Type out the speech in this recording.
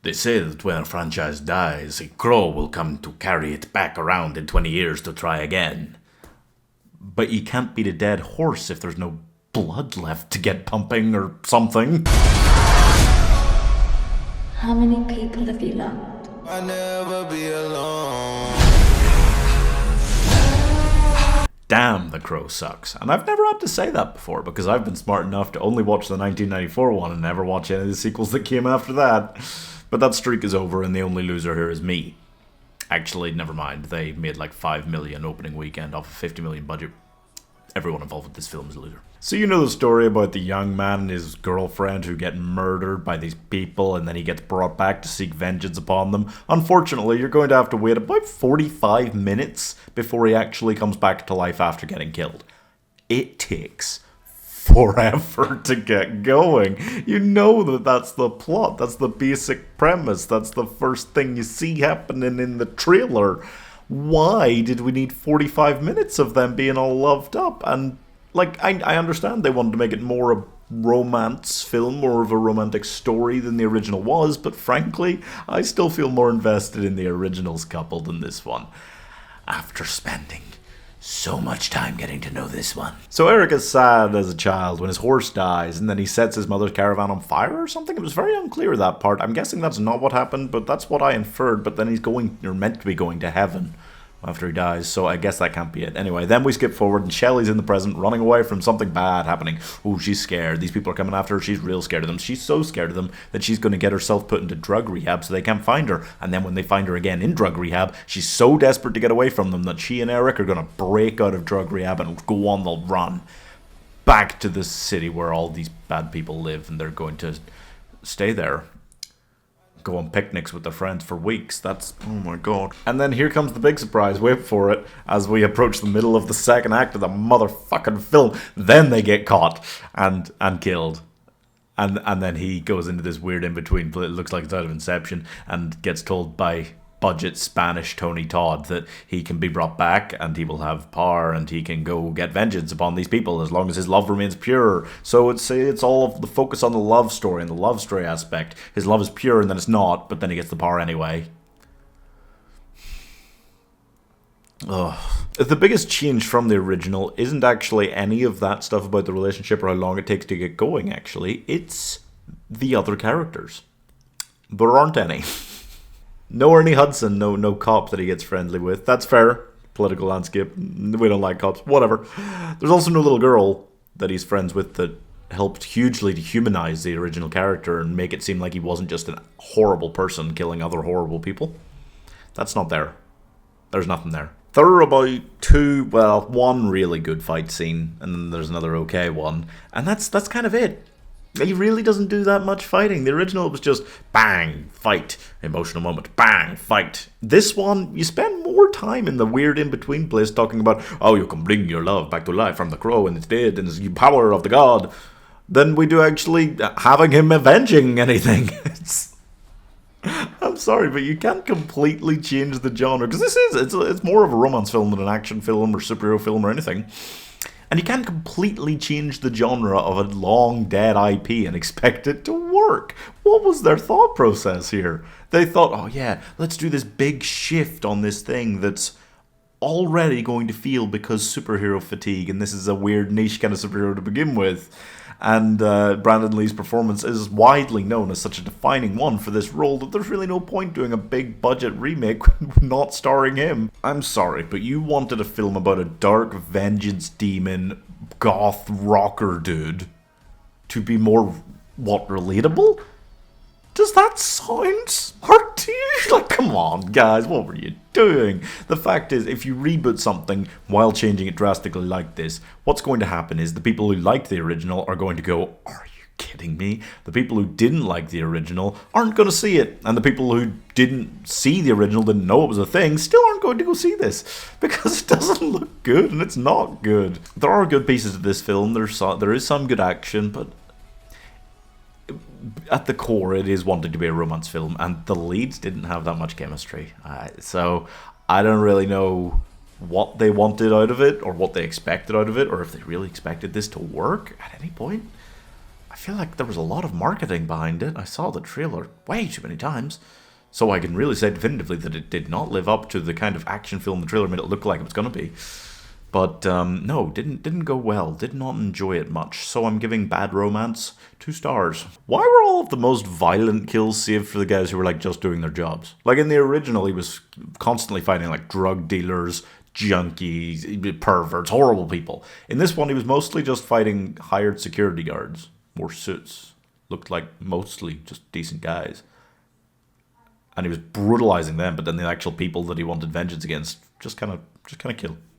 They say that when a franchise dies, a crow will come to carry it back around in 20 years to try again. But you can't beat a dead horse if there's no blood left to get pumping or something. How many people have you loved? I'll never be alone. Damn, The Crow sucks. And I've never had to say that before, because I've been smart enough to only watch the 1994 one and never watch any of the sequels that came after that. But that streak is over, and the only loser here is me. Actually, never mind. They made like 5 million opening weekend off a 50 million budget. Everyone involved with this film is a loser. So you know the story about the young man and his girlfriend who get murdered by these people, and then he gets brought back to seek vengeance upon them. Unfortunately, you're going to have to wait about 45 minutes before he actually comes back to life after getting killed. It takes forever to get going. You know that that's the plot, that's the basic premise, that's the first thing you see happening in the trailer. Why did we need 45 minutes of them being all loved up? And, like, I understand they wanted to make it more a romance film, more of a romantic story than the original was, but frankly, I still feel more invested in the original's couple than this one. After spending so much time getting to know this one. So Eric is sad as a child when his horse dies, and then he sets his mother's caravan on fire or something. It was very unclear, that part. I'm guessing that's not what happened, but that's what I inferred. But then he's going, or meant to be going, to heaven after he dies, so I guess that can't be it. Anyway, then we skip forward, and Shelley's in the present, running away from something bad happening. Oh, she's scared. These people are coming after her. She's real scared of them. She's so scared of them that she's going to get herself put into drug rehab so they can't find her. And then when they find her again in drug rehab, she's so desperate to get away from them that she and Eric are going to break out of drug rehab and go on the run back to the city where all these bad people live, and they're going to stay there. Go on picnics with their friends for weeks. That's, oh my god. And then here comes the big surprise, wait for it, as we approach the middle of the second act of the motherfucking film. Then they get caught and killed. And then he goes into this weird in-between, it looks like it's out of Inception, and gets told by budget Spanish Tony Todd that he can be brought back and he will have power and he can go get vengeance upon these people as long as his love remains pure. So it's all of the focus on the love story and the love story aspect. His love is pure and then it's not, but then he gets the power anyway. Ugh. The biggest change from the original isn't actually any of that stuff about the relationship or how long it takes to get going, actually. It's the other characters. There aren't any. No Ernie Hudson, no cop that he gets friendly with. That's fair. Political landscape. We don't like cops. Whatever. There's also no little girl that he's friends with that helped hugely to humanize the original character and make it seem like he wasn't just a horrible person killing other horrible people. That's not there. There's nothing there. There are about one really good fight scene, and then there's another okay one, and that's kind of it. He really doesn't do that much fighting. The original was just bang, fight, emotional moment, bang, fight. This one, you spend more time in the weird in-between place talking about, oh, you can bring your love back to life from the crow and it's dead and it's the power of the god, than we do actually having him avenging anything. I'm sorry, but you can't completely change the genre, because it's more of a romance film than an action film or superhero film or anything. And you can't completely change the genre of a long-dead IP and expect it to work. What was their thought process here? They thought, oh yeah, let's do this big shift on this thing that's already going to feel because superhero fatigue, and this is a weird niche kind of superhero to begin with. And Brandon Lee's performance is widely known as such a defining one for this role that there's really no point doing a big budget remake not starring him. I'm sorry, but you wanted a film about a dark vengeance demon goth rocker dude to be more, relatable? Does that sound smart to you? Like, come on, guys, what were you doing? The fact is, if you reboot something while changing it drastically like this, what's going to happen is the people who liked the original are going to go, are you kidding me? The people who didn't like the original aren't going to see it. And the people who didn't see the original, didn't know it was a thing, still aren't going to go see this. Because it doesn't look good, and it's not good. There are good pieces of this film. There is some good action, but at the core, it is wanted to be a romance film, and the leads didn't have that much chemistry. So I don't really know what they wanted out of it, or what they expected out of it, or if they really expected this to work at any point. I feel like there was a lot of marketing behind it. I saw the trailer way too many times. So I can really say definitively that it did not live up to the kind of action film the trailer made it look like it was going to be. But no, didn't go well. Did not enjoy it much. So I'm giving Bad Romance 2 stars. Why were all of the most violent kills saved for the guys who were like just doing their jobs? Like in the original, he was constantly fighting like drug dealers, junkies, perverts, horrible people. In this one, he was mostly just fighting hired security guards. Wore suits. Looked like mostly just decent guys. And he was brutalizing them, but then the actual people that he wanted vengeance against just kind of kill.